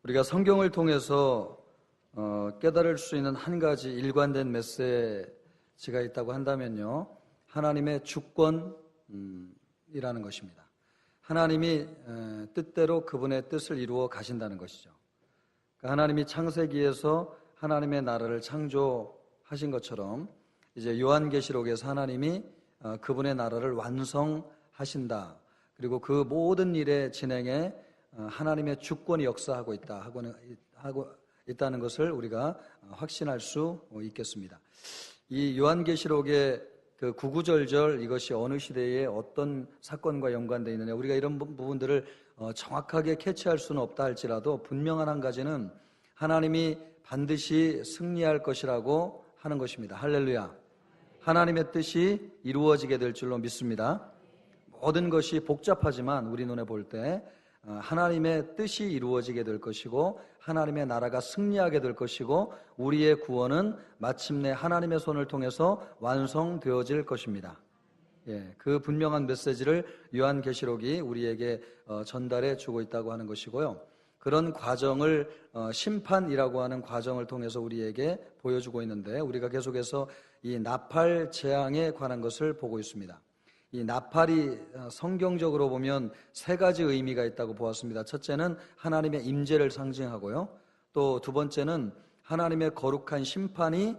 우리가 성경을 통해서 깨달을 수 있는 한 가지 일관된 메시지가 있다고 한다면요, 하나님의 주권이라는 것입니다. 하나님이 뜻대로 그분의 뜻을 이루어 가신다는 것이죠. 하나님이 창세기에서 하나님의 나라를 창조하신 것처럼 이제 요한계시록에서 하나님이 그분의 나라를 완성하신다. 그리고 그 모든 일의 진행에 하나님의 주권이 역사하고 있다는 것을 우리가 확신할 수 있겠습니다. 이 요한계시록의 그 구구절절 이것이 어느 시대에 어떤 사건과 연관되어 있느냐, 우리가 이런 부분들을 정확하게 캐치할 수는 없다 할지라도 분명한 한 가지는 하나님이 반드시 승리할 것이라고 하는 것입니다. 할렐루야. 하나님의 뜻이 이루어지게 될 줄로 믿습니다. 모든 것이 복잡하지만 우리 눈에 볼 때 하나님의 뜻이 이루어지게 될 것이고 하나님의 나라가 승리하게 될 것이고 우리의 구원은 마침내 하나님의 손을 통해서 완성되어질 것입니다. 그 분명한 메시지를 요한계시록이 우리에게 전달해 주고 있다고 하는 것이고요. 그런 과정을 심판이라고 하는 과정을 통해서 우리에게 보여주고 있는데, 우리가 계속해서 이 나팔 재앙에 관한 것을 보고 있습니다. 이 나팔이 성경적으로 보면 세 가지 의미가 있다고 보았습니다. 첫째는 하나님의 임재를 상징하고요, 또 두 번째는 하나님의 거룩한 심판이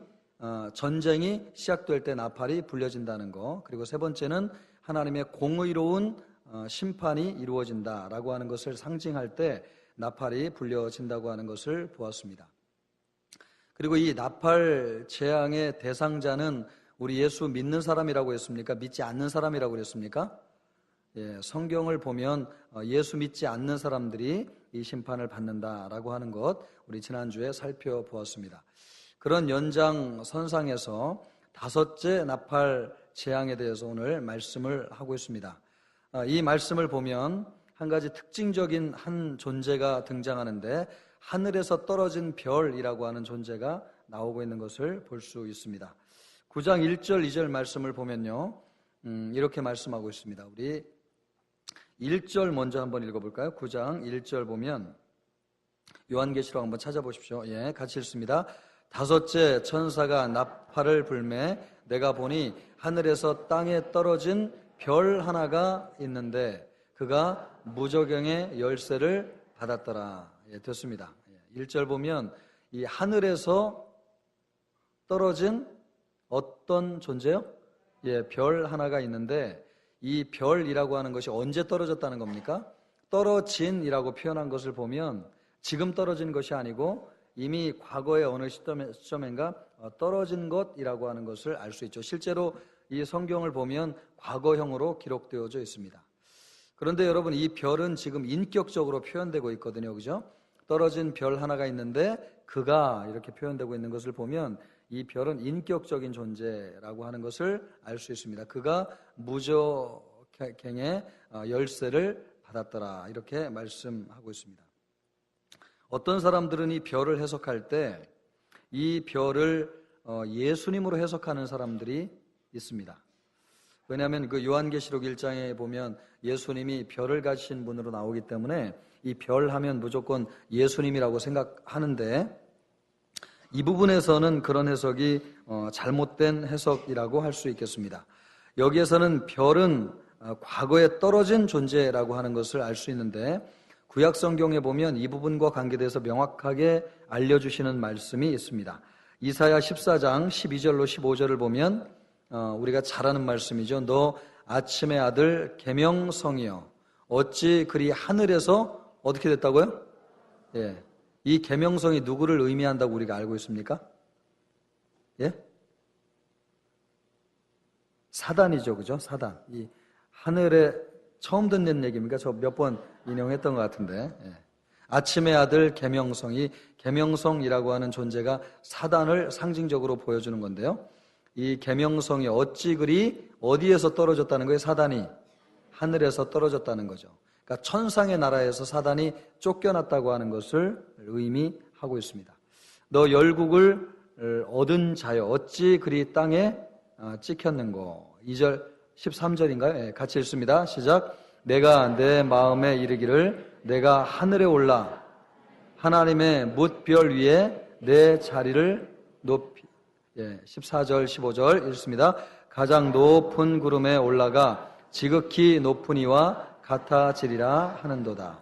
전쟁이 시작될 때 나팔이 불려진다는 거, 그리고 세 번째는 하나님의 공의로운 심판이 이루어진다라고 하는 것을 상징할 때 나팔이 불려진다고 하는 것을 보았습니다. 그리고 이 나팔 재앙의 대상자는 우리 예수 믿는 사람이라고 했습니까? 믿지 않는 사람이라고 그랬습니까? 성경을 보면 예수 믿지 않는 사람들이 이 심판을 받는다라고 하는 것, 우리 지난주에 살펴보았습니다. 그런 연장선상에서 다섯째 나팔 재앙에 대해서 오늘 말씀을 하고 있습니다. 이 말씀을 보면 한 가지 특징적인 한 존재가 등장하는데, 하늘에서 떨어진 별이라고 하는 존재가 나오고 있는 것을 볼 수 있습니다. 9장 1절 2절 말씀을 보면요, 이렇게 말씀하고 있습니다. 우리 1절 먼저 한번 읽어볼까요? 9장 1절 보면, 요한계시록 한번 찾아보십시오. 같이 읽습니다. 다섯째 천사가 나팔을 불매 내가 보니 하늘에서 땅에 떨어진 별 하나가 있는데 그가 무저경의 열쇠를 받았더라. 됐습니다. 1절 보면 이 하늘에서 떨어진 어떤 존재요? 별 하나가 있는데, 이 별이라고 하는 것이 언제 떨어졌다는 겁니까? 떨어진이라고 표현한 것을 보면 지금 떨어진 것이 아니고 이미 과거의 어느 시점인가 떨어진 것이라고 하는 것을 알 수 있죠. 실제로 이 성경을 보면 과거형으로 기록되어져 있습니다. 그런데 여러분, 이 별은 지금 인격적으로 표현되고 있거든요. 그죠? 떨어진 별 하나가 있는데 그가 이렇게 표현되고 있는 것을 보면 이 별은 인격적인 존재라고 하는 것을 알 수 있습니다. 그가 무저갱의 열쇠를 받았더라, 이렇게 말씀하고 있습니다. 어떤 사람들은 이 별을 해석할 때 이 별을 예수님으로 해석하는 사람들이 있습니다. 왜냐하면 그 요한계시록 1장에 보면 예수님이 별을 가지신 분으로 나오기 때문에 이 별 하면 무조건 예수님이라고 생각하는데, 이 부분에서는 그런 해석이 잘못된 해석이라고 할 수 있겠습니다. 여기에서는 별은 과거에 떨어진 존재라고 하는 것을 알 수 있는데, 구약 성경에 보면 이 부분과 관계돼서 명확하게 알려주시는 말씀이 있습니다. 이사야 14장 12절로 15절을 보면 우리가 잘 아는 말씀이죠. 너 아침의 아들 계명성이여 어찌 그리 하늘에서 어떻게 됐다고요? 이 계명성이 누구를 의미한다고 우리가 알고 있습니까? 사단이죠. 그죠? 사단. 이 하늘에 처음 듣는 얘기입니까? 저 몇 번 인용했던 것 같은데. 아침의 아들 계명성이, 계명성이라고 하는 존재가 사단을 상징적으로 보여주는 건데요. 이 계명성이 어찌 그리 어디에서 떨어졌다는 거예요? 사단이 하늘에서 떨어졌다는 거죠. 그러니까 천상의 나라에서 사단이 쫓겨났다고 하는 것을 의미하고 있습니다. 너 열국을 얻은 자여 어찌 그리 땅에 찍혔는고. 2절 13절인가요? 같이 읽습니다. 시작. 내가 내 마음에 이르기를 내가 하늘에 올라 하나님의 뭇별 위에 내 자리를 높이 14절 15절 읽습니다. 가장 높은 구름에 올라가 지극히 높은 이와 같아지리라 하는도다.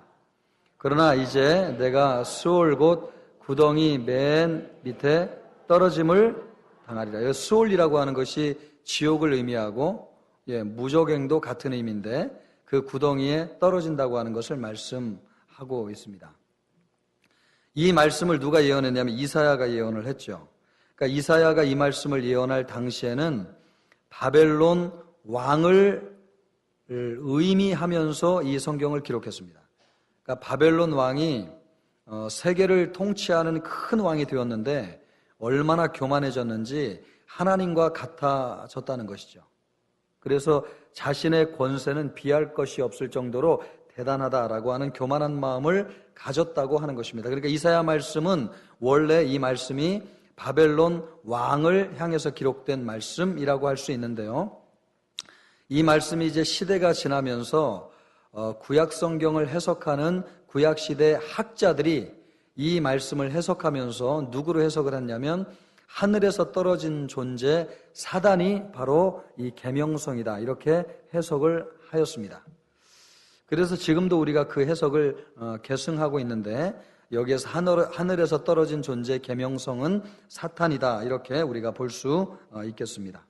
그러나 이제 내가 수올 곧 구덩이 맨 밑에 떨어짐을 당하리라. 수올이라고 하는 것이 지옥을 의미하고 무저갱도 같은 의미인데 그 구덩이에 떨어진다고 하는 것을 말씀하고 있습니다. 이 말씀을 누가 예언했냐면 이사야가 예언을 했죠. 그러니까 이사야가 이 말씀을 예언할 당시에는 바벨론 왕을 의미하면서 이 성경을 기록했습니다. 그러니까 바벨론 왕이 세계를 통치하는 큰 왕이 되었는데 얼마나 교만해졌는지 하나님과 같아졌다는 것이죠. 그래서 자신의 권세는 비할 것이 없을 정도로 대단하다라고 하는 교만한 마음을 가졌다고 하는 것입니다. 그러니까 이사야 말씀은 원래 이 말씀이 바벨론 왕을 향해서 기록된 말씀이라고 할 수 있는데요. 이 말씀이 이제 시대가 지나면서 구약 성경을 해석하는 구약 시대 학자들이 이 말씀을 해석하면서 누구로 해석을 했냐면 하늘에서 떨어진 존재 사단이 바로 이 계명성이다 이렇게 해석을 하였습니다. 그래서 지금도 우리가 그 해석을 계승하고 있는데 여기에서 하늘에서 떨어진 존재 계명성은 사탄이다 이렇게 우리가 볼 수 있겠습니다.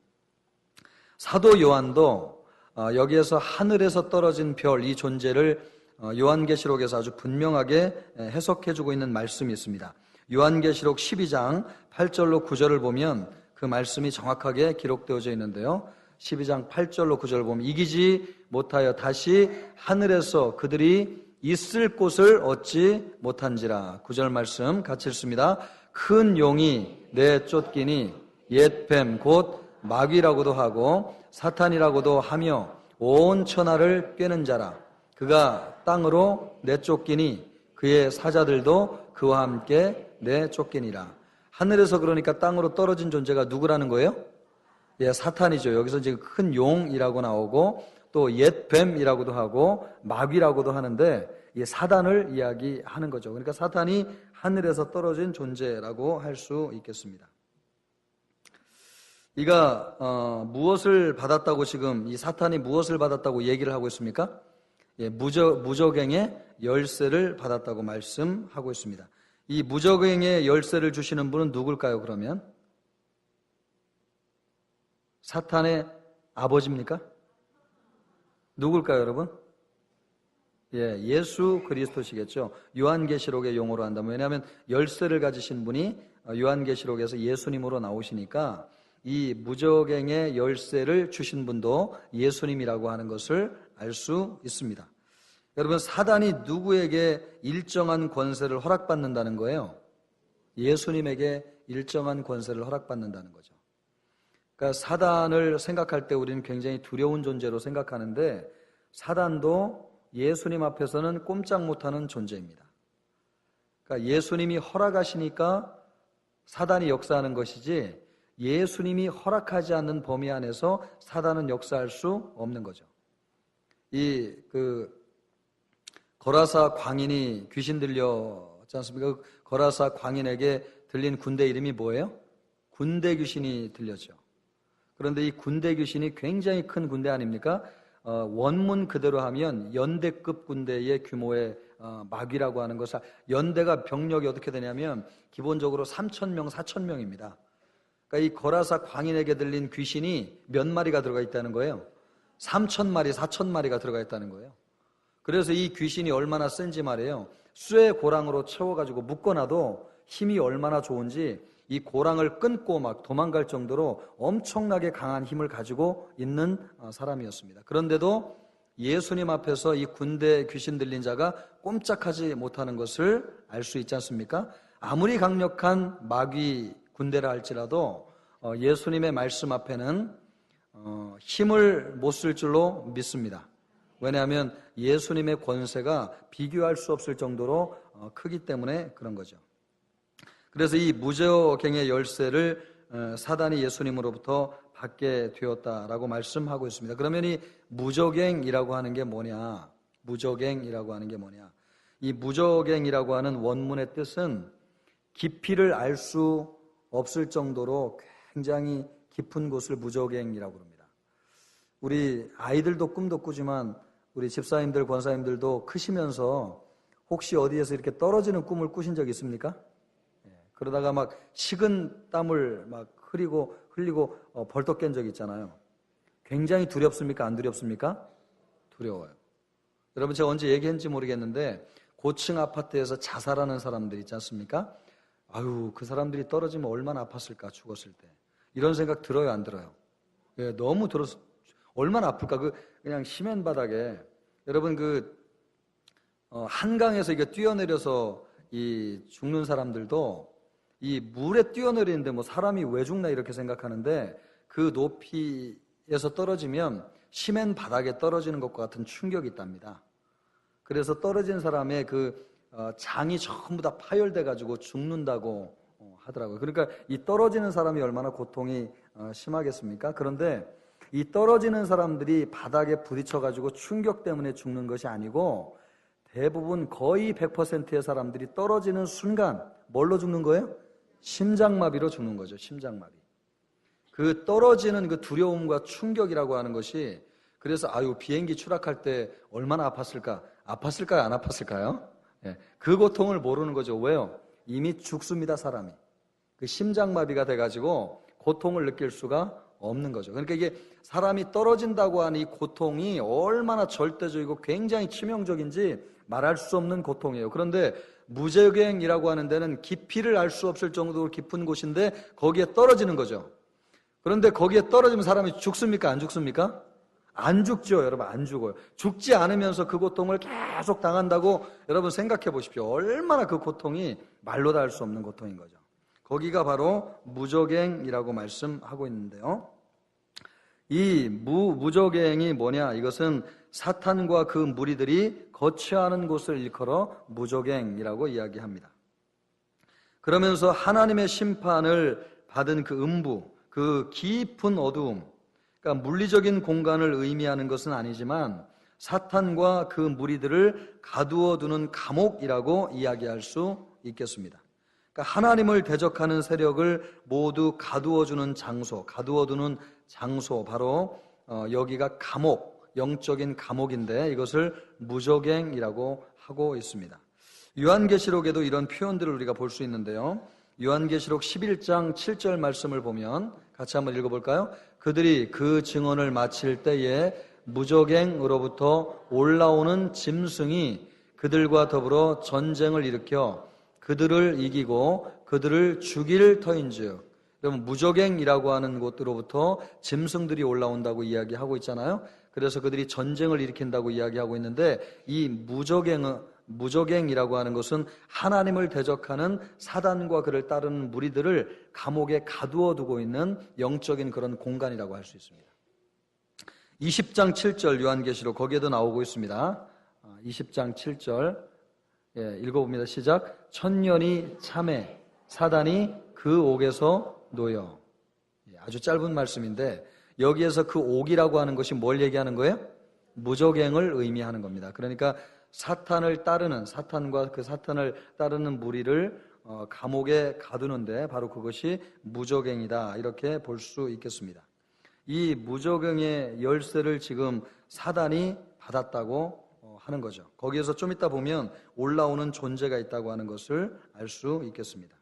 사도 요한도 여기에서 하늘에서 떨어진 별 이 존재를 요한계시록에서 아주 분명하게 해석해주고 있는 말씀이 있습니다. 요한계시록 12장 8절로 9절을 보면 그 말씀이 정확하게 기록되어져 있는데요. 12장 8절로 9절을 보면 이기지 못하여 다시 하늘에서 그들이 있을 곳을 얻지 못한지라. 9절 말씀 같이 읽습니다. 큰 용이 내쫓기니 옛 뱀 곧 마귀라고도 하고 사탄이라고도 하며 온 천하를 꿰는 자라. 그가 땅으로 내쫓기니 그의 사자들도 그와 함께 내쫓기니라. 하늘에서 그러니까 땅으로 떨어진 존재가 누구라는 거예요? 사탄이죠. 여기서 지금 큰 용이라고 나오고 또 옛 뱀이라고도 하고 마귀라고도 하는데 사단을 이야기하는 거죠. 그러니까 사탄이 하늘에서 떨어진 존재라고 할 수 있겠습니다. 이가 무엇을 받았다고 지금 이 사탄이 무엇을 받았다고 얘기를 하고 있습니까? 무저갱의 열쇠를 받았다고 말씀하고 있습니다. 이 무저갱의 열쇠를 주시는 분은 누굴까요? 그러면 사탄의 아버지입니까? 누굴까요, 여러분? 예수 그리스도시겠죠. 요한계시록의 용어로 한다면 왜냐하면 열쇠를 가지신 분이 요한계시록에서 예수님으로 나오시니까 이 무저갱의 열쇠를 주신 분도 예수님이라고 하는 것을 알 수 있습니다. 여러분, 사단이 누구에게 일정한 권세를 허락받는다는 거예요? 예수님에게 일정한 권세를 허락받는다는 거죠. 그러니까 사단을 생각할 때 우리는 굉장히 두려운 존재로 생각하는데 사단도 예수님 앞에서는 꼼짝 못하는 존재입니다. 그러니까 예수님이 허락하시니까 사단이 역사하는 것이지 예수님이 허락하지 않는 범위 안에서 사단은 역사할 수 없는 거죠. 거라사 광인이 귀신 들렸지 않습니까? 거라사 광인에게 들린 군대 이름이 뭐예요? 군대 귀신이 들렸죠. 그런데 이 군대 귀신이 굉장히 큰 군대 아닙니까? 원문 그대로 하면 연대급 군대의 규모의 마귀라고 하는 것을 연대가 병력이 어떻게 되냐면 기본적으로 3,000명, 4,000명입니다. 그러니까 이 거라사 광인에게 들린 귀신이 몇 마리가 들어가 있다는 거예요? 3,000마리, 4,000마리가 들어가 있다는 거예요. 그래서 이 귀신이 얼마나 센지 말이에요. 쇠 고랑으로 채워가지고 묶어놔도 힘이 얼마나 좋은지 이 고랑을 끊고 막 도망갈 정도로 엄청나게 강한 힘을 가지고 있는 사람이었습니다. 그런데도 예수님 앞에서 이 군대 귀신 들린 자가 꼼짝하지 못하는 것을 알 수 있지 않습니까? 아무리 강력한 마귀 군대라 할지라도 예수님의 말씀 앞에는 힘을 못 쓸 줄로 믿습니다. 왜냐하면 예수님의 권세가 비교할 수 없을 정도로 크기 때문에 그런 거죠. 그래서 이 무저갱의 열쇠를 사단이 예수님으로부터 받게 되었다라고 말씀하고 있습니다. 그러면 이 무저갱이라고 하는 게 뭐냐? 무저갱이라고 하는 게 뭐냐? 이 무적행이라고 하는 원문의 뜻은 깊이를 알 수 없을 정도로 굉장히 깊은 곳을 무적행이라고 합니다. 우리 아이들도 꿈도 꾸지만 우리 집사님들, 권사님들도 크시면서 혹시 어디에서 이렇게 떨어지는 꿈을 꾸신 적 있습니까? 그러다가 막 식은 땀을 막 흘리고 벌떡 깬 적 있잖아요. 굉장히 두렵습니까? 안 두렵습니까? 두려워요. 여러분, 제가 언제 얘기했는지 모르겠는데 고층 아파트에서 자살하는 사람들 있지 않습니까? 아유, 그 사람들이 떨어지면 얼마나 아팠을까, 죽었을 때. 이런 생각 들어요, 안 들어요? 예, 너무 들어서 얼마나 아플까? 그냥 시멘 바닥에 여러분 한강에서 이게 뛰어내려서 이 죽는 사람들도 이 물에 뛰어내리는데 뭐 사람이 왜 죽나 이렇게 생각하는데 그 높이에서 떨어지면 시멘 바닥에 떨어지는 것과 같은 충격이 있답니다. 그래서 떨어진 사람의 장이 전부 다 파열돼 가지고 죽는다고 하더라고요. 그러니까 이 떨어지는 사람이 얼마나 고통이 심하겠습니까? 그런데 이 떨어지는 사람들이 바닥에 부딪혀 가지고 충격 때문에 죽는 것이 아니고 대부분 거의 100%의 사람들이 떨어지는 순간 뭘로 죽는 거예요? 심장마비로 죽는 거죠. 심장마비. 그 떨어지는 그 두려움과 충격이라고 하는 것이 그래서 비행기 추락할 때 얼마나 아팠을까? 아팠을까요? 안 아팠을까요? 예, 그 고통을 모르는 거죠. 왜요? 이미 죽습니다, 사람이. 그 심장마비가 돼가지고 고통을 느낄 수가 없는 거죠. 그러니까 이게 사람이 떨어진다고 하는 이 고통이 얼마나 절대적이고 굉장히 치명적인지 말할 수 없는 고통이에요. 그런데 무적행이라고 하는 데는 깊이를 알 수 없을 정도로 깊은 곳인데 거기에 떨어지는 거죠. 그런데 거기에 떨어지면 사람이 죽습니까? 안 죽습니까? 안 죽죠, 여러분. 안 죽어요. 죽지 않으면서 그 고통을 계속 당한다고 여러분 생각해 보십시오. 얼마나 그 고통이 말로 다 할 수 없는 고통인 거죠. 거기가 바로 무적행이라고 말씀하고 있는데요. 이 무적행이 뭐냐? 이것은 사탄과 그 무리들이 거처하는 곳을 일컬어 무적행이라고 이야기합니다. 그러면서 하나님의 심판을 받은 그 음부, 그 깊은 어두움, 그러니까 물리적인 공간을 의미하는 것은 아니지만 사탄과 그 무리들을 가두어 두는 감옥이라고 이야기할 수 있겠습니다. 그러니까 하나님을 대적하는 세력을 모두 가두어 주는 장소, 가두어 두는 장소, 바로 여기가 감옥, 영적인 감옥인데 이것을 무적행이라고 하고 있습니다. 요한계시록에도 이런 표현들을 우리가 볼 수 있는데요. 요한계시록 11장 7절 말씀을 보면 같이 한번 읽어볼까요? 그들이 그 증언을 마칠 때에 무적행으로부터 올라오는 짐승이 그들과 더불어 전쟁을 일으켜 그들을 이기고 그들을 죽일 터인즉, 여러분 무적행이라고 하는 곳으로부터 짐승들이 올라온다고 이야기하고 있잖아요. 그래서 그들이 전쟁을 일으킨다고 이야기하고 있는데 이 무적행이라고 하는 것은 하나님을 대적하는 사단과 그를 따르는 무리들을 감옥에 가두어 두고 있는 영적인 그런 공간이라고 할 수 있습니다. 20장 7절 요한계시록 거기에도 나오고 있습니다. 20장 7절 읽어봅니다. 시작. 천년이 참해 사단이 그 옥에서 놓여. 아주 짧은 말씀인데 여기에서 그 옥이라고 하는 것이 뭘 얘기하는 거예요? 무적행을 의미하는 겁니다. 그러니까 사탄을 따르는, 사탄과 그 사탄을 따르는 무리를 감옥에 가두는데 바로 그것이 무적행이다, 이렇게 볼 수 있겠습니다. 이 무적행의 열쇠를 지금 사단이 받았다고 하는 거죠. 거기에서 좀 이따 보면 올라오는 존재가 있다고 하는 것을 알 수 있겠습니다.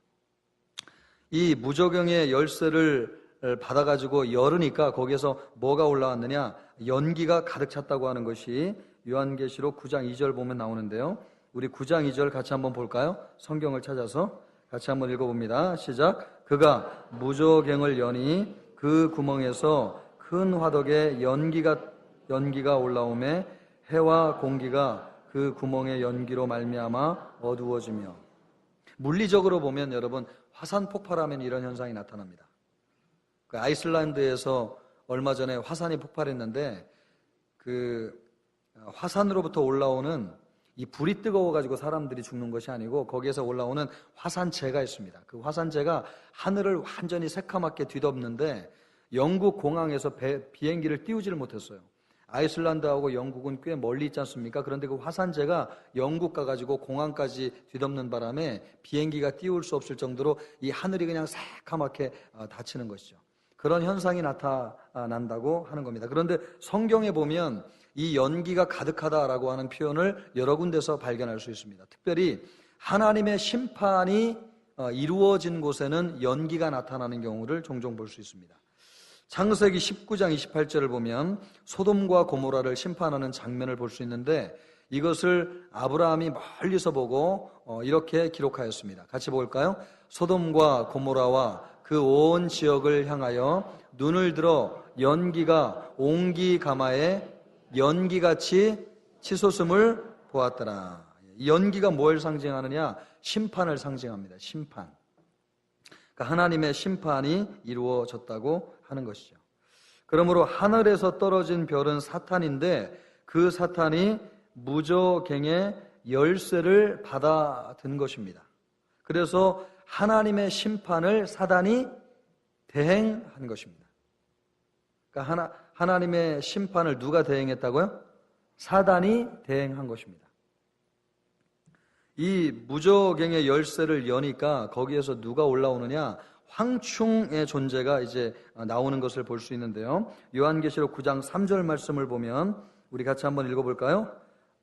이 무적행의 열쇠를 받아가지고 열으니까 거기에서 뭐가 올라왔느냐? 연기가 가득 찼다고 하는 것이 요한계시록 9장 2절 보면 나오는데요. 우리 9장 2절 같이 한번 볼까요? 성경을 찾아서 같이 한번 읽어봅니다. 시작. 그가 무적행을 여니 그 구멍에서 큰 화덕에 연기가 올라오매 해와 공기가 그 구멍의 연기로 말미암아 어두워지며. 물리적으로 보면 여러분 화산 폭발하면 이런 현상이 나타납니다. 그 아이슬란드에서 얼마 전에 화산이 폭발했는데 그 화산으로부터 올라오는 이 불이 뜨거워가지고 사람들이 죽는 것이 아니고 거기에서 올라오는 화산재가 있습니다. 그 화산재가 하늘을 완전히 새카맣게 뒤덮는데 영국 공항에서 비행기를 띄우지를 못했어요. 아이슬란드하고 영국은 꽤 멀리 있지 않습니까? 그런데 그 화산재가 영국 가가지고 공항까지 뒤덮는 바람에 비행기가 띄울 수 없을 정도로 이 하늘이 그냥 새카맣게 닫히는 것이죠. 그런 현상이 나타난다고 하는 겁니다. 그런데 성경에 보면 이 연기가 가득하다라고 하는 표현을 여러 군데서 발견할 수 있습니다. 특별히 하나님의 심판이 이루어진 곳에는 연기가 나타나는 경우를 종종 볼 수 있습니다. 창세기 19장 28절을 보면 소돔과 고모라를 심판하는 장면을 볼 수 있는데 이것을 아브라함이 멀리서 보고 이렇게 기록하였습니다. 같이 볼까요? 소돔과 고모라와 그 온 지역을 향하여 눈을 들어 연기가 옹기 가마에 연기같이 치솟음을 보았더라. 이 연기가 뭘 상징하느냐? 심판을 상징합니다. 심판. 그러니까 하나님의 심판이 이루어졌다고 하는 것이죠. 그러므로 하늘에서 떨어진 별은 사탄인데 그 사탄이 무저갱의 열쇠를 받아든 것입니다. 그래서 하나님의 심판을 사단이 대행한 것입니다. 그러니까 하나님의 심판을 누가 대행했다고요? 사단이 대행한 것입니다. 이 무저갱의 열쇠를 여니까 거기에서 누가 올라오느냐? 황충의 존재가 이제 나오는 것을 볼 수 있는데요. 요한계시록 9장 3절 말씀을 보면 우리 같이 한번 읽어볼까요?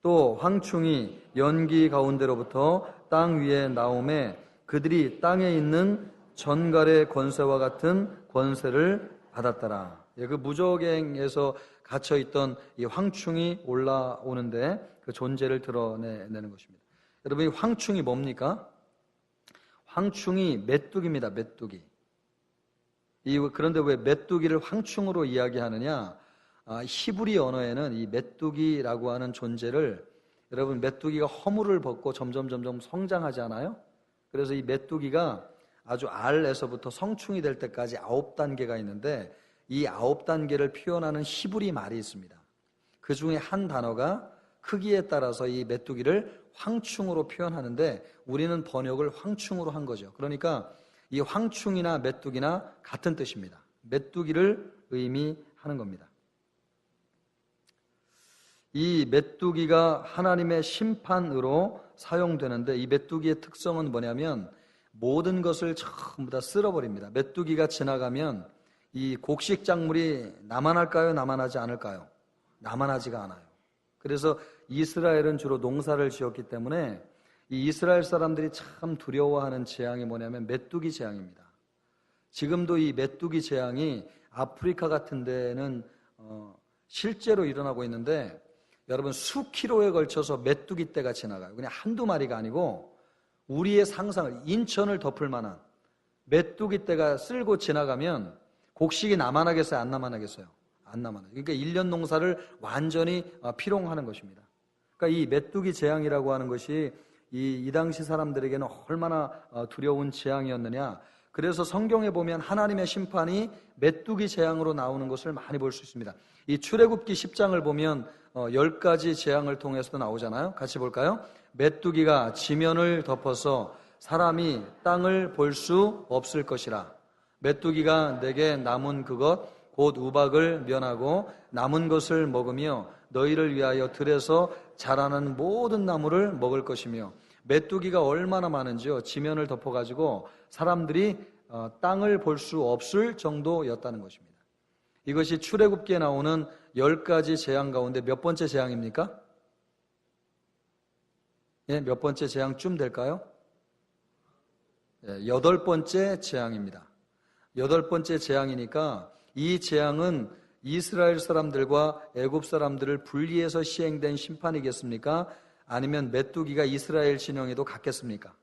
또 황충이 연기 가운데로부터 땅 위에 나오매 그들이 땅에 있는 전갈의 권세와 같은 권세를 받았더라. 그 무저갱에서 갇혀있던 이 황충이 올라오는데 그 존재를 드러내는 것입니다. 여러분, 이 황충이 뭡니까? 황충이 메뚜기입니다. 메뚜기. 그런데 왜 메뚜기를 황충으로 이야기하느냐? 히브리 언어에는 이 메뚜기라고 하는 존재를, 여러분, 메뚜기가 허물을 벗고 점점 성장하지 않아요? 그래서 이 메뚜기가 아주 알에서부터 성충이 될 때까지 9단계가 있는데 이 9단계를 표현하는 히브리 말이 있습니다. 그 중에 한 단어가 크기에 따라서 이 메뚜기를 황충으로 표현하는데 우리는 번역을 황충으로 한 거죠. 그러니까 이 황충이나 메뚜기나 같은 뜻입니다. 메뚜기를 의미하는 겁니다. 이 메뚜기가 하나님의 심판으로 사용되는데 이 메뚜기의 특성은 뭐냐면 모든 것을 전부 다 쓸어버립니다. 메뚜기가 지나가면 이 곡식 작물이 남아날까요? 남아나지 않을까요? 남아나지가 않아요. 그래서 이스라엘은 주로 농사를 지었기 때문에 이 이스라엘 사람들이 참 두려워하는 재앙이 뭐냐면 메뚜기 재앙입니다. 지금도 이 메뚜기 재앙이 아프리카 같은 데는 실제로 일어나고 있는데 여러분 수킬로에 걸쳐서 메뚜기 떼가 지나가요. 그냥 한두 마리가 아니고 우리의 상상을 인천을 덮을 만한 메뚜기 떼가 쓸고 지나가면 곡식이 남아나겠어요? 안 남아나겠어요? 안 남아나요. 그러니까 1년 농사를 완전히 피롱하는 것입니다. 그러니까 이 메뚜기 재앙이라고 하는 것이 이 당시 사람들에게는 얼마나 두려운 재앙이었느냐. 그래서 성경에 보면 하나님의 심판이 메뚜기 재앙으로 나오는 것을 많이 볼 수 있습니다. 이 출애굽기 10장을 보면 10가지 재앙을 통해서도 나오잖아요. 같이 볼까요? 메뚜기가 지면을 덮어서 사람이 땅을 볼 수 없을 것이라. 메뚜기가 내게 남은 그것 곧 우박을 면하고 남은 것을 먹으며 너희를 위하여 들에서 자라는 모든 나무를 먹을 것이며 메뚜기가 얼마나 많은지요. 지면을 덮어가지고 사람들이 땅을 볼 수 없을 정도였다는 것입니다. 이것이 출애굽기에 나오는 10가지 재앙 가운데 몇 번째 재앙입니까? 예, 몇 번째 재앙쯤 될까요? 예, 8번째 재앙입니다. 8번째 재앙이니까 이 재앙은 이스라엘 사람들과 애굽 사람들을 분리해서 시행된 심판이겠습니까? 아니면 메뚜기가 이스라엘 진영에도 갔겠습니까?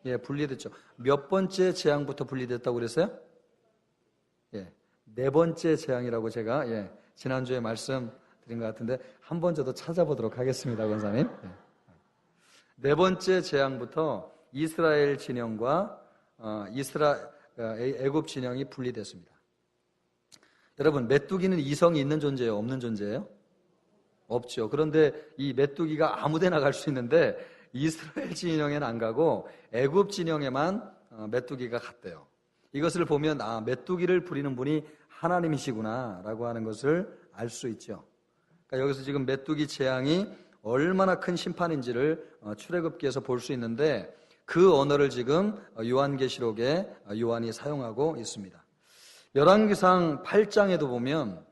예, 분리됐죠. 몇 번째 재앙부터 분리됐다고 그랬어요? 예, 4번째 재앙이라고 제가 지난주에 말씀드린 것 같은데 한 번 저도 찾아보도록 하겠습니다, 권사님. 네 번째 재앙부터 이스라엘 진영과 애굽 진영이 분리됐습니다. 여러분, 메뚜기는 이성이 있는 존재예요? 없는 존재예요? 없죠. 그런데 이 메뚜기가 아무데나 갈 수 있는데 이스라엘 진영에는 안 가고 애굽 진영에만 메뚜기가 갔대요. 이것을 보면 메뚜기를 부리는 분이 하나님이시구나 라고 하는 것을 알 수 있죠. 그러니까 여기서 지금 메뚜기 재앙이 얼마나 큰 심판인지를 출애굽기에서 볼 수 있는데 그 언어를 지금 요한계시록에 요한이 사용하고 있습니다. 열왕기상 8장에도 보면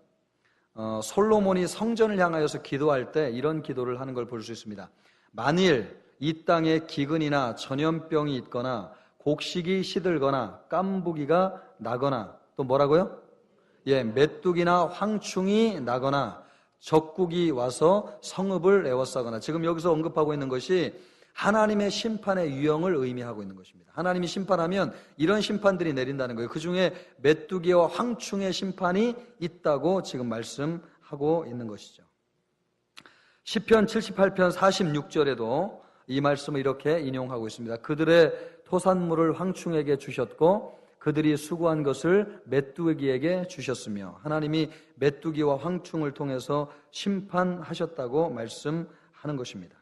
솔로몬이 성전을 향하여서 기도할 때 이런 기도를 하는 걸 볼 수 있습니다. 만일 이 땅에 기근이나 전염병이 있거나 곡식이 시들거나 깐부기가 나거나 또 뭐라고요? 메뚜기나 황충이 나거나 적국이 와서 성읍을 에워싸거나, 지금 여기서 언급하고 있는 것이 하나님의 심판의 유형을 의미하고 있는 것입니다. 하나님이 심판하면 이런 심판들이 내린다는 거예요. 그 중에 메뚜기와 황충의 심판이 있다고 지금 말씀하고 있는 것이죠. 시편 78편 46절에도 이 말씀을 이렇게 인용하고 있습니다. 그들의 토산물을 황충에게 주셨고 그들이 수고한 것을 메뚜기에게 주셨으며, 하나님이 메뚜기와 황충을 통해서 심판하셨다고 말씀하는 것입니다.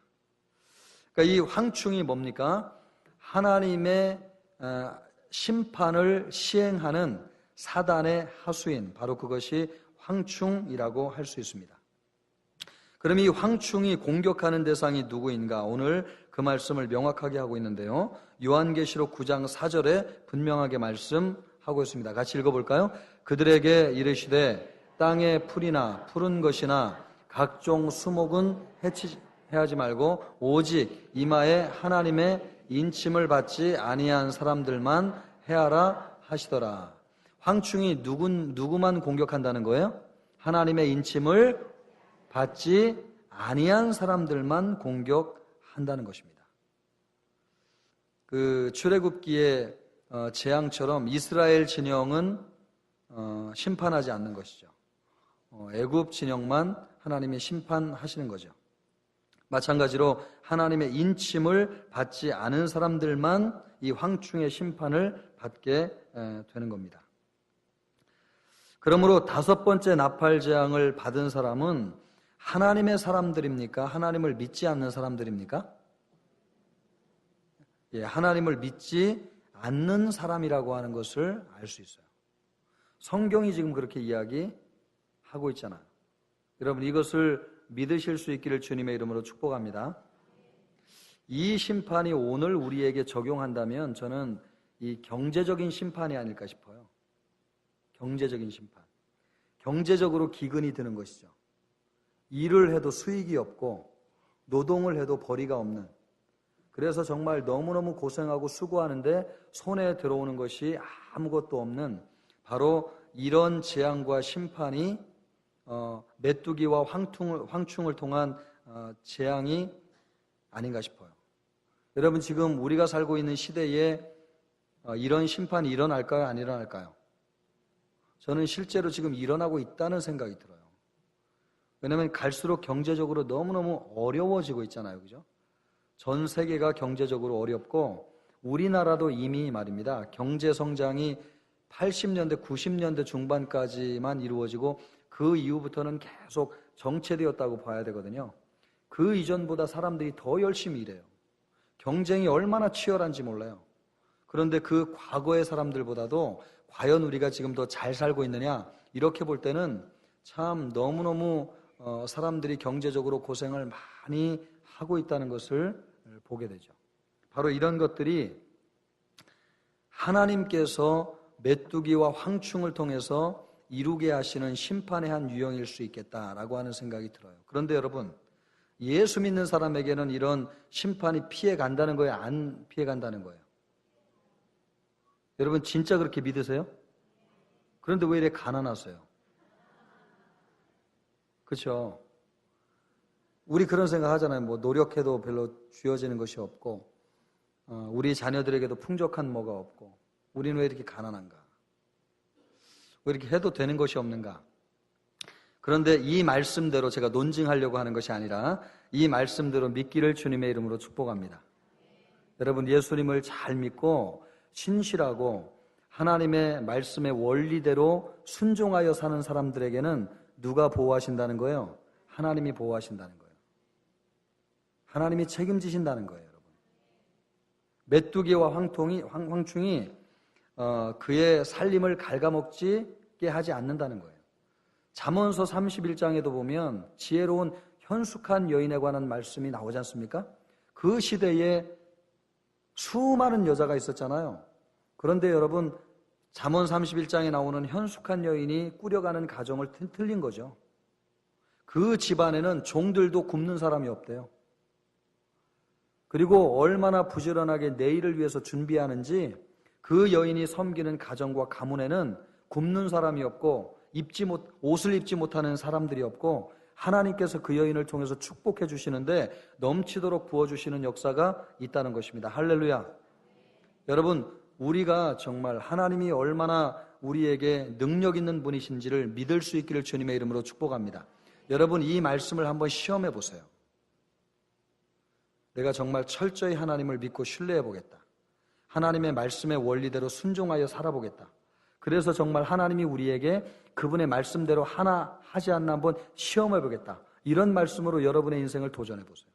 그러니까 이 황충이 뭡니까? 하나님의 심판을 시행하는 사단의 하수인, 바로 그것이 황충이라고 할 수 있습니다. 그럼 이 황충이 공격하는 대상이 누구인가? 오늘 그 말씀을 명확하게 하고 있는데요. 요한계시록 9장 4절에 분명하게 말씀하고 있습니다. 같이 읽어볼까요? 그들에게 이르시되 땅의 풀이나 푸른 것이나 각종 수목은 해하지 말고 오직 이마에 하나님의 인침을 받지 아니한 사람들만 해하라 하시더라. 황충이 누구만 공격한다는 거예요? 하나님의 인침을 받지 아니한 사람들만 공격한다는 것입니다. 그 출애굽기의 재앙처럼 이스라엘 진영은 심판하지 않는 것이죠. 애굽 진영만 하나님이 심판하시는 거죠. 마찬가지로 하나님의 인침을 받지 않은 사람들만 이 황충의 심판을 받게 되는 겁니다. 그러므로 5번째 나팔 재앙을 받은 사람은 하나님의 사람들입니까? 하나님을 믿지 않는 사람들입니까? 하나님을 믿지 않는 사람이라고 하는 것을 알 수 있어요. 성경이 지금 그렇게 이야기하고 있잖아요. 여러분, 이것을 믿으실 수 있기를 주님의 이름으로 축복합니다. 이 심판이 오늘 우리에게 적용한다면 저는 이 경제적인 심판이 아닐까 싶어요. 경제적인 심판. 경제적으로 기근이 드는 것이죠. 일을 해도 수익이 없고 노동을 해도 벌이가 없는, 그래서 정말 너무너무 고생하고 수고하는데 손에 들어오는 것이 아무것도 없는 바로 이런 재앙과 심판이 메뚜기와 황충을 통한 재앙이 아닌가 싶어요. 여러분, 지금 우리가 살고 있는 시대에 이런 심판이 일어날까요? 안 일어날까요? 저는 실제로 지금 일어나고 있다는 생각이 들어요. 왜냐하면 갈수록 경제적으로 너무너무 어려워지고 있잖아요. 그죠? 전 세계가 경제적으로 어렵고 우리나라도 이미 말입니다. 경제 성장이 80년대, 90년대 중반까지만 이루어지고 그 이후부터는 계속 정체되었다고 봐야 되거든요. 그 이전보다 사람들이 더 열심히 일해요. 경쟁이 얼마나 치열한지 몰라요. 그런데 그 과거의 사람들보다도 과연 우리가 지금 더 잘 살고 있느냐, 이렇게 볼 때는 참 너무너무 사람들이 경제적으로 고생을 많이 하고 있다는 것을 보게 되죠. 바로 이런 것들이 하나님께서 메뚜기와 황충을 통해서 이루게 하시는 심판의 한 유형일 수 있겠다라고 하는 생각이 들어요. 그런데 여러분, 예수 믿는 사람에게는 이런 심판이 피해 간다는 거예요? 안 피해 간다는 거예요? 여러분, 진짜 그렇게 믿으세요? 그런데 왜 이렇게 가난하세요? 그렇죠? 우리 그런 생각 하잖아요. 뭐 노력해도 별로 주어지는 것이 없고 우리 자녀들에게도 풍족한 뭐가 없고 우리는 왜 이렇게 가난한가? 왜 이렇게 해도 되는 것이 없는가? 그런데 이 말씀대로 제가 논증하려고 하는 것이 아니라 이 말씀대로 믿기를 주님의 이름으로 축복합니다. 여러분, 예수님을 잘 믿고 신실하고 하나님의 말씀의 원리대로 순종하여 사는 사람들에게는 누가 보호하신다는 거예요? 하나님이 보호하신다는 거예요. 하나님이 책임지신다는 거예요, 여러분. 메뚜기와 황충이 그의 살림을 갉아먹게 하지 않는다는 거예요. 잠언서 31장에도 보면 지혜로운 현숙한 여인에 관한 말씀이 나오지 않습니까? 그 시대에 수많은 여자가 있었잖아요. 그런데 여러분, 잠언 31장에 나오는 현숙한 여인이 꾸려가는 가정을 틀린 거죠. 그 집안에는 종들도 굶는 사람이 없대요. 그리고 얼마나 부지런하게 내일을 위해서 준비하는지 그 여인이 섬기는 가정과 가문에는 굶는 사람이 없고 옷을 입지 못하는 사람들이 없고 하나님께서 그 여인을 통해서 축복해 주시는데 넘치도록 부어주시는 역사가 있다는 것입니다. 할렐루야. 여러분, 우리가 정말 하나님이 얼마나 우리에게 능력 있는 분이신지를 믿을 수 있기를 주님의 이름으로 축복합니다. 여러분, 이 말씀을 한번 시험해 보세요. 내가 정말 철저히 하나님을 믿고 신뢰해 보겠다. 하나님의 말씀의 원리대로 순종하여 살아보겠다. 그래서 정말 하나님이 우리에게 그분의 말씀대로 하나 하지 않나 한번 시험해 보겠다. 이런 말씀으로 여러분의 인생을 도전해 보세요.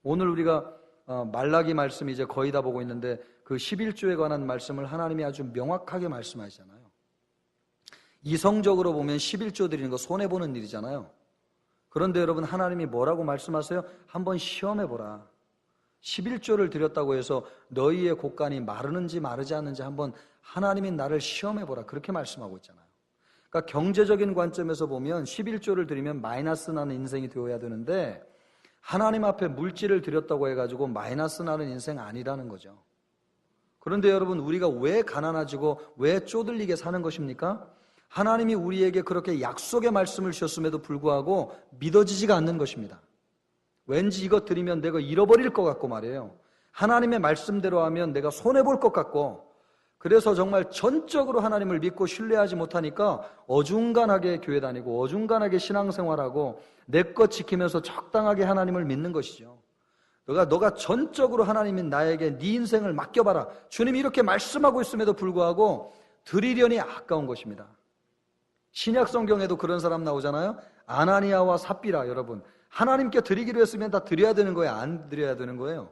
오늘 우리가 말라기 말씀 이제 거의 다 보고 있는데 그 11조에 관한 말씀을 하나님이 아주 명확하게 말씀하시잖아요. 이성적으로 보면 11조 드리는 거 손해보는 일이잖아요. 그런데 여러분, 하나님이 뭐라고 말씀하세요? 한번 시험해보라. 11조를 드렸다고 해서 너희의 곳간이 마르는지 마르지 않는지 한번 하나님이 나를 시험해보라. 그렇게 말씀하고 있잖아요. 그러니까 경제적인 관점에서 보면 11조를 드리면 마이너스 나는 인생이 되어야 되는데 하나님 앞에 물질을 드렸다고 해가지고 마이너스 나는 인생 아니라는 거죠. 그런데 여러분, 우리가 왜 가난해지고 왜 쪼들리게 사는 것입니까? 하나님이 우리에게 그렇게 약속의 말씀을 주셨음에도 불구하고 믿어지지가 않는 것입니다. 왠지 이것 드리면 내가 잃어버릴 것 같고 말이에요. 하나님의 말씀대로 하면 내가 손해볼 것 같고, 그래서 정말 전적으로 하나님을 믿고 신뢰하지 못하니까 어중간하게 교회 다니고 어중간하게 신앙생활하고 내 것 지키면서 적당하게 하나님을 믿는 것이죠. 너가 전적으로 하나님이 나에게 네 인생을 맡겨봐라. 주님이 이렇게 말씀하고 있음에도 불구하고 드리려니 아까운 것입니다. 신약 성경에도 그런 사람 나오잖아요. 아나니아와 삽비라. 여러분, 하나님께 드리기로 했으면 다 드려야 되는 거예요? 안 드려야 되는 거예요?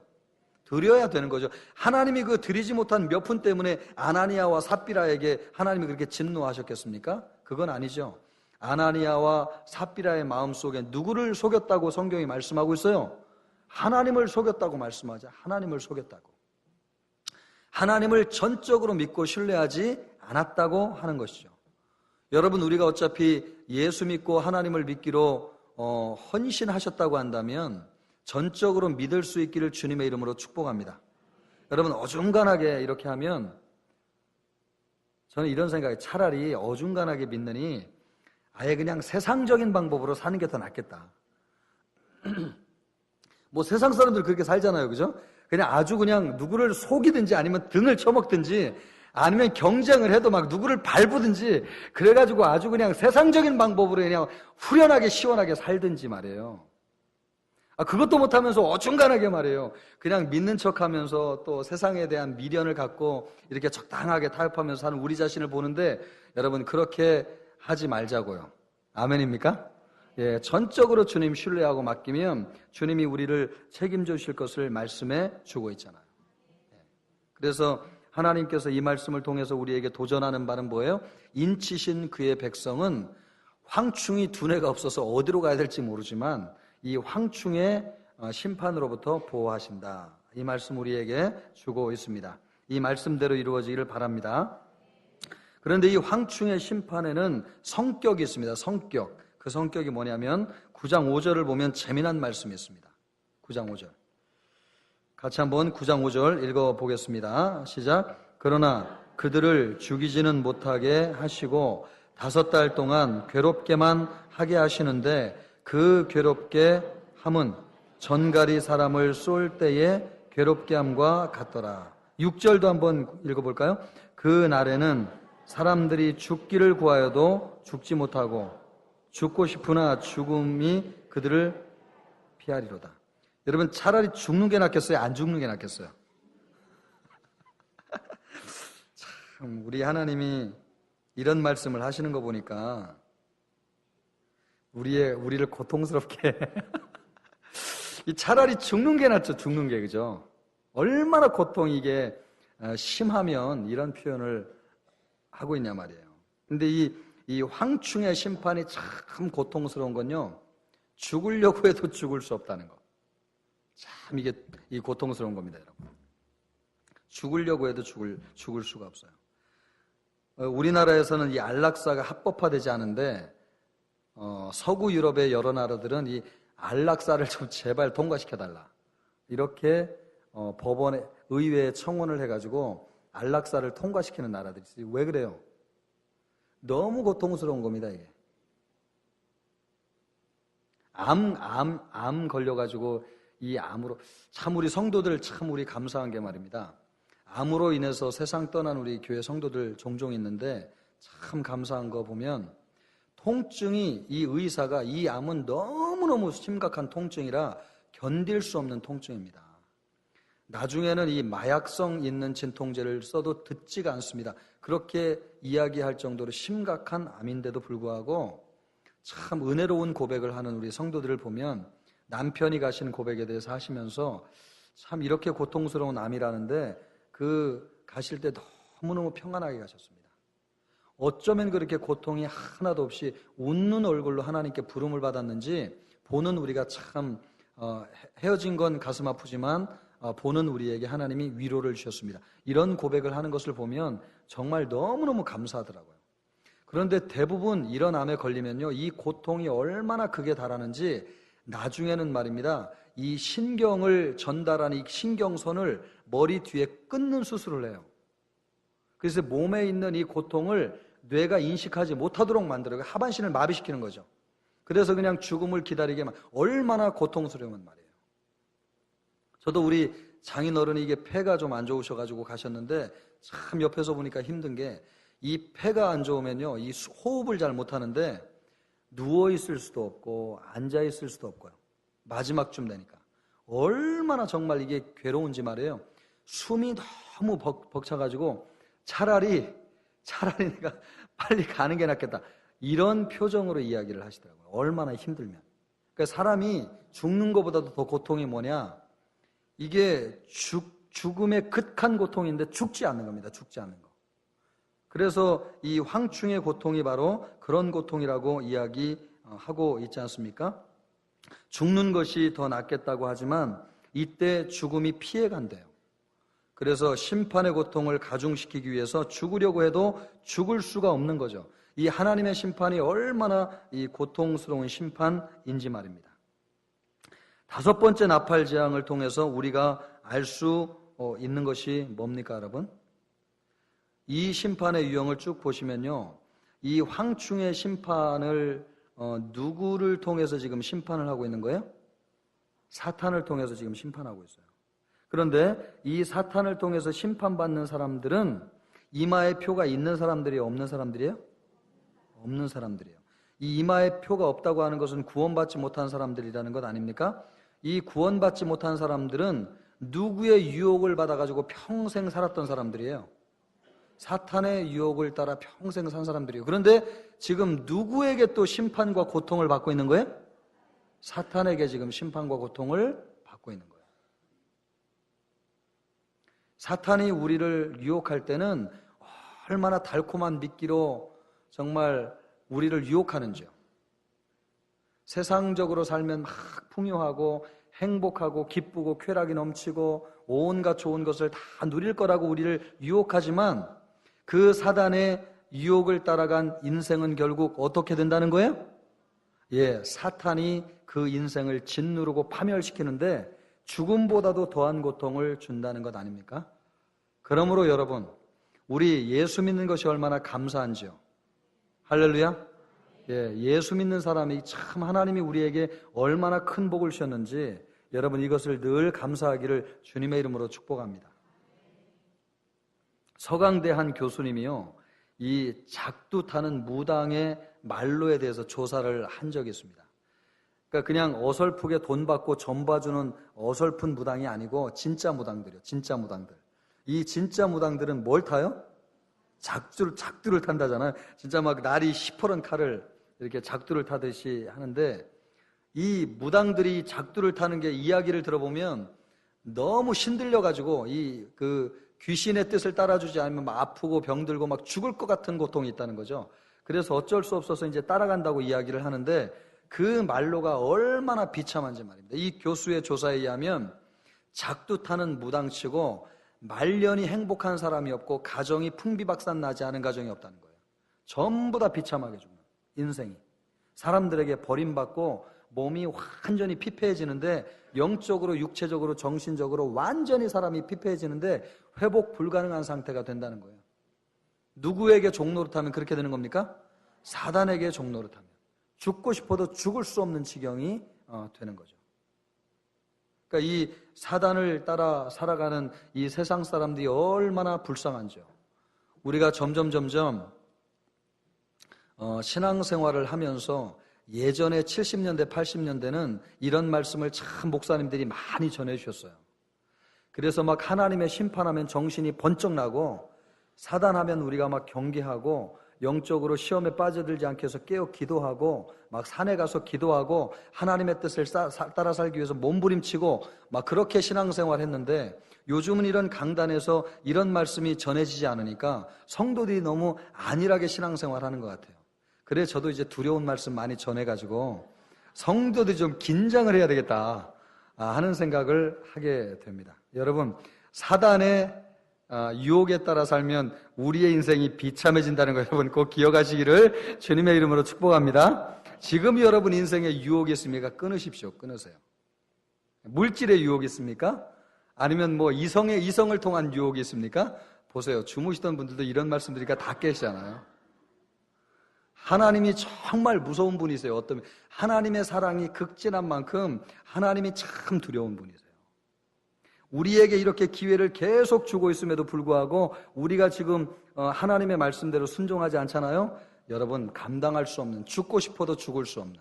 드려야 되는 거죠. 하나님이 그 드리지 못한 몇 푼 때문에 아나니아와 삽비라에게 하나님이 그렇게 진노하셨겠습니까? 그건 아니죠. 아나니아와 삽비라의 마음속에 누구를 속였다고 성경이 말씀하고 있어요? 하나님을 속였다고 말씀하죠. 하나님을 속였다고. 하나님을 전적으로 믿고 신뢰하지 않았다고 하는 것이죠. 여러분, 우리가 어차피 예수 믿고 하나님을 믿기로 헌신하셨다고 한다면 전적으로 믿을 수 있기를 주님의 이름으로 축복합니다. 여러분, 어중간하게 이렇게 하면 저는 이런 생각이, 차라리 어중간하게 믿느니 아예 그냥 세상적인 방법으로 사는 게 더 낫겠다. 뭐 세상 사람들 그렇게 살잖아요. 그죠? 그냥 아주 그냥 누구를 속이든지 아니면 등을 쳐먹든지 아니면 경쟁을 해도 막 누구를 밟으든지 그래가지고 아주 그냥 세상적인 방법으로 그냥 후련하게 시원하게 살든지 말이에요. 그것도 못하면서 어중간하게 말이에요. 그냥 믿는 척하면서 또 세상에 대한 미련을 갖고 이렇게 적당하게 타협하면서 사는 우리 자신을 보는데, 여러분, 그렇게 하지 말자고요. 아멘입니까? 예, 전적으로 주님 신뢰하고 맡기면 주님이 우리를 책임져 주실 것을 말씀해 주고 있잖아요. 그래서 하나님께서 이 말씀을 통해서 우리에게 도전하는 바는 뭐예요? 인치신 그의 백성은 황충이 두뇌가 없어서 어디로 가야 될지 모르지만 이 황충의 심판으로부터 보호하신다. 이 말씀 우리에게 주고 있습니다. 이 말씀대로 이루어지기를 바랍니다. 그런데 이 황충의 심판에는 성격이 있습니다. 성격. 그 성격이 뭐냐면 9장 5절을 보면 재미난 말씀이 있습니다. 9장 5절. 같이 한번 9장 5절 읽어보겠습니다. 시작. 그러나 그들을 죽이지는 못하게 하시고 5달 동안 괴롭게만 하게 하시는데 그 괴롭게 함은 전갈이 사람을 쏠 때의 괴롭게 함과 같더라. 6절도 한번 읽어볼까요? 그 날에는 사람들이 죽기를 구하여도 죽지 못하고 죽고 싶으나 죽음이 그들을 피하리로다. 여러분, 차라리 죽는 게 낫겠어요? 안 죽는 게 낫겠어요? 참, 우리 하나님이 이런 말씀을 하시는 거 보니까 우리를 고통스럽게 차라리 죽는 게 낫죠. 죽는 게, 그죠? 얼마나 고통이 이게 심하면 이런 표현을 하고 있냐 말이에요. 근데 이 이 황충의 심판이 참 고통스러운 건요, 죽으려고 해도 죽을 수 없다는 거. 참 이게 이 고통스러운 겁니다, 여러분. 죽으려고 해도 죽을 수가 없어요. 우리나라에서는 이 안락사가 합법화되지 않은데 서구 유럽의 여러 나라들은 이 안락사를 좀 제발 통과시켜달라, 이렇게 법원에, 의회에 청원을 해가지고 안락사를 통과시키는 나라들이 있어요. 왜 그래요? 너무 고통스러운 겁니다, 이게. 암 걸려가지고 이 암으로, 참 우리 성도들 참 우리 감사한 게 말입니다. 암으로 인해서 세상 떠난 우리 교회 성도들 종종 있는데 참 감사한 거 보면, 통증이, 이 의사가 이 암은 너무너무 심각한 통증이라 견딜 수 없는 통증입니다. 나중에는 이 마약성 있는 진통제를 써도 듣지가 않습니다. 그렇게 이야기할 정도로 심각한 암인데도 불구하고 참 은혜로운 고백을 하는 우리 성도들을 보면, 남편이 가신 고백에 대해서 하시면서 참 이렇게 고통스러운 암이라는데 가실 때 너무너무 평안하게 가셨습니다. 어쩌면 그렇게 고통이 하나도 없이 웃는 얼굴로 하나님께 부름을 받았는지, 보는 우리가 참 헤어진 건 가슴 아프지만 보는 우리에게 하나님이 위로를 주셨습니다. 이런 고백을 하는 것을 보면 정말 너무너무 감사하더라고요. 그런데 대부분 이런 암에 걸리면요, 이 고통이 얼마나 극에 달하는지 나중에는 말입니다, 이 신경을 전달하는 이 신경선을 머리 뒤에 끊는 수술을 해요. 그래서 몸에 있는 이 고통을 뇌가 인식하지 못하도록 만들어요. 하반신을 마비시키는 거죠. 그래서 그냥 죽음을 기다리게만. 얼마나 고통스러우면 말이에요. 저도 우리 장인어른이 이게 폐가 좀 안 좋으셔가지고 가셨는데, 참 옆에서 보니까 힘든 게, 이 폐가 안 좋으면요, 이 호흡을 잘 못하는데 누워있을 수도 없고 앉아있을 수도 없고요. 마지막쯤 되니까 얼마나 정말 이게 괴로운지 말이에요. 숨이 너무 벅차가지고 차라리 내가 빨리 가는 게 낫겠다, 이런 표정으로 이야기를 하시더라고요. 얼마나 힘들면. 그러니까 사람이 죽는 것보다도 더 고통이 뭐냐, 이게 죽음의 극한 고통인데 죽지 않는 겁니다. 죽지 않는 거. 그래서 이 황충의 고통이 바로 그런 고통이라고 이야기하고 있지 않습니까? 죽는 것이 더 낫겠다고 하지만 이때 죽음이 피해간대요. 그래서 심판의 고통을 가중시키기 위해서 죽으려고 해도 죽을 수가 없는 거죠. 이 하나님의 심판이 얼마나 이 고통스러운 심판인지 말입니다. 다섯 번째 나팔 재앙을 통해서 우리가 알 수 있는 것이 뭡니까, 여러분? 이 심판의 유형을 쭉 보시면요, 이 황충의 심판을 누구를 통해서 지금 심판을 하고 있는 거예요? 사탄을 통해서 지금 심판하고 있어요. 그런데 이 사탄을 통해서 심판받는 사람들은 이마에 표가 있는 사람들이에요, 없는 사람들이에요? 없는 사람들이에요. 이 이마에 표가 없다고 하는 것은 구원받지 못한 사람들이라는 것 아닙니까? 이 구원받지 못한 사람들은 누구의 유혹을 받아가지고 평생 살았던 사람들이에요. 사탄의 유혹을 따라 평생 산 사람들이에요. 그런데 지금 누구에게 또 심판과 고통을 받고 있는 거예요? 사탄에게 지금 심판과 고통을 받고 있는 거예요. 사탄이 우리를 유혹할 때는 얼마나 달콤한 미끼로 정말 우리를 유혹하는지요. 세상적으로 살면 막 풍요하고 행복하고 기쁘고 쾌락이 넘치고 온갖 좋은 것을 다 누릴 거라고 우리를 유혹하지만, 그 사단의 유혹을 따라간 인생은 결국 어떻게 된다는 거예요? 사탄이 그 인생을 짓누르고 파멸시키는데 죽음보다도 더한 고통을 준다는 것 아닙니까? 그러므로 여러분, 우리 예수 믿는 것이 얼마나 감사한지요. 할렐루야. 예수 믿는 사람이 참 하나님이 우리에게 얼마나 큰 복을 주셨는지 여러분, 이것을 늘 감사하기를 주님의 이름으로 축복합니다. 서강대 한 교수님이요, 이 작두 타는 무당의 말로에 대해서 조사를 한 적이 있습니다. 그러니까 그냥 어설프게 돈 받고 점 봐주는 어설픈 무당이 아니고 진짜 무당들이요, 진짜 무당들. 이 진짜 무당들은 뭘 타요? 작두를 탄다잖아요. 진짜 막 날이 시퍼런 칼을 이렇게 작두를 타듯이 하는데, 이 무당들이 작두를 타는 게 이야기를 들어보면 너무 신들려가지고 그 귀신의 뜻을 따라주지 않으면 막 아프고 병들고 막 죽을 것 같은 고통이 있다는 거죠. 그래서 어쩔 수 없어서 이제 따라간다고 이야기를 하는데 그 말로가 얼마나 비참한지 말입니다. 이 교수의 조사에 의하면 작두 타는 무당치고 말년이 행복한 사람이 없고 가정이 풍비박산 나지 않은 가정이 없다는 거예요. 전부 다 비참하게 죽는 인생이. 사람들에게 버림받고 몸이 완전히 피폐해지는데 영적으로 육체적으로 정신적으로 완전히 사람이 피폐해지는데 회복 불가능한 상태가 된다는 거예요. 누구에게 종노릇하면 그렇게 되는 겁니까? 사단에게 종노릇하면 죽고 싶어도 죽을 수 없는 지경이 되는 거죠. 그러니까 이 사단을 따라 살아가는 이 세상 사람들이 얼마나 불쌍한지요. 우리가 점점 신앙생활을 하면서 예전에 70년대, 80년대는 이런 말씀을 참 목사님들이 많이 전해주셨어요. 그래서 막 하나님의 심판하면 정신이 번쩍 나고 사단하면 우리가 막 경계하고 영적으로 시험에 빠져들지 않게 해서 깨어 기도하고 막 산에 가서 기도하고 하나님의 뜻을 따라 살기 위해서 몸부림치고 막 그렇게 신앙생활 했는데 요즘은 이런 강단에서 이런 말씀이 전해지지 않으니까 성도들이 너무 안일하게 신앙생활 하는 것 같아요. 그래 저도 이제 두려운 말씀 많이 전해가지고 성도들이 좀 긴장을 해야 되겠다 하는 생각을 하게 됩니다. 여러분, 사단의 유혹에 따라 살면 우리의 인생이 비참해진다는 거 여러분 꼭 기억하시기를 주님의 이름으로 축복합니다. 지금 여러분 인생에 유혹이 있습니까? 끊으십시오. 끊으세요. 물질의 유혹이 있습니까? 아니면 뭐 이성을 통한 유혹이 있습니까? 보세요. 주무시던 분들도 이런 말씀 드리니까 다 깨시잖아요. 하나님이 정말 무서운 분이세요. 어떤 하나님의 사랑이 극진한 만큼 하나님이 참 두려운 분이세요. 우리에게 이렇게 기회를 계속 주고 있음에도 불구하고 우리가 지금 하나님의 말씀대로 순종하지 않잖아요. 여러분 감당할 수 없는, 죽고 싶어도 죽을 수 없는.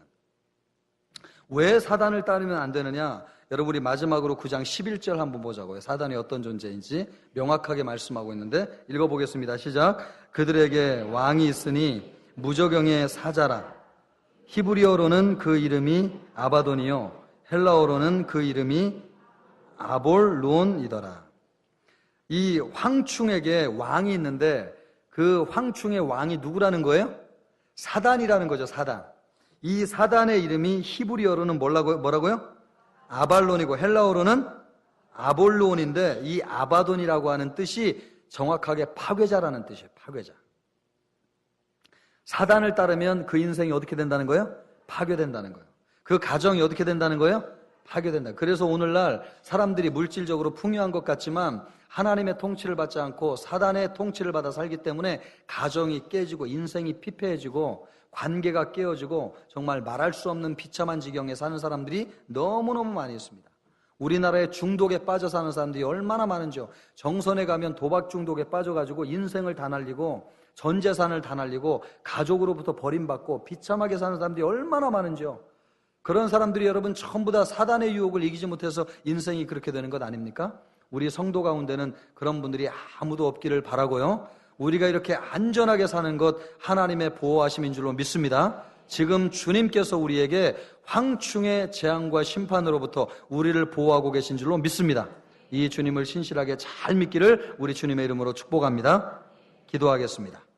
왜 사단을 따르면 안 되느냐? 여러분 우리 마지막으로 9장 11절 한번 보자고요. 사단이 어떤 존재인지 명확하게 말씀하고 있는데 읽어보겠습니다. 시작. 그들에게 왕이 있으니 무저경의 사자라. 히브리어로는 그 이름이 아바돈이요 헬라어로는 그 이름이 아볼론이더라. 이 황충에게 왕이 있는데 그 황충의 왕이 누구라는 거예요? 사단이라는 거죠. 사단. 이 사단의 이름이 히브리어로는 뭐라고요? 아발론이고 헬라어로는 아볼론인데 이 아바돈이라고 하는 뜻이 정확하게 파괴자라는 뜻이에요. 파괴자. 사단을 따르면 그 인생이 어떻게 된다는 거예요? 파괴된다는 거예요. 그 가정이 어떻게 된다는 거예요? 파괴된다. 그래서 오늘날 사람들이 물질적으로 풍요한 것 같지만 하나님의 통치를 받지 않고 사단의 통치를 받아 살기 때문에 가정이 깨지고 인생이 피폐해지고 관계가 깨어지고 정말 말할 수 없는 비참한 지경에 사는 사람들이 너무너무 많이 있습니다. 우리나라에 중독에 빠져 사는 사람들이 얼마나 많은지요. 정선에 가면 도박 중독에 빠져가지고 인생을 다 날리고 전 재산을 다 날리고 가족으로부터 버림받고 비참하게 사는 사람들이 얼마나 많은지요. 그런 사람들이 여러분 전부 다 사단의 유혹을 이기지 못해서 인생이 그렇게 되는 것 아닙니까? 우리 성도 가운데는 그런 분들이 아무도 없기를 바라고요. 우리가 이렇게 안전하게 사는 것 하나님의 보호하심인 줄로 믿습니다. 지금 주님께서 우리에게 황충의 재앙과 심판으로부터 우리를 보호하고 계신 줄로 믿습니다. 이 주님을 신실하게 잘 믿기를 우리 주님의 이름으로 축복합니다. 기도하겠습니다.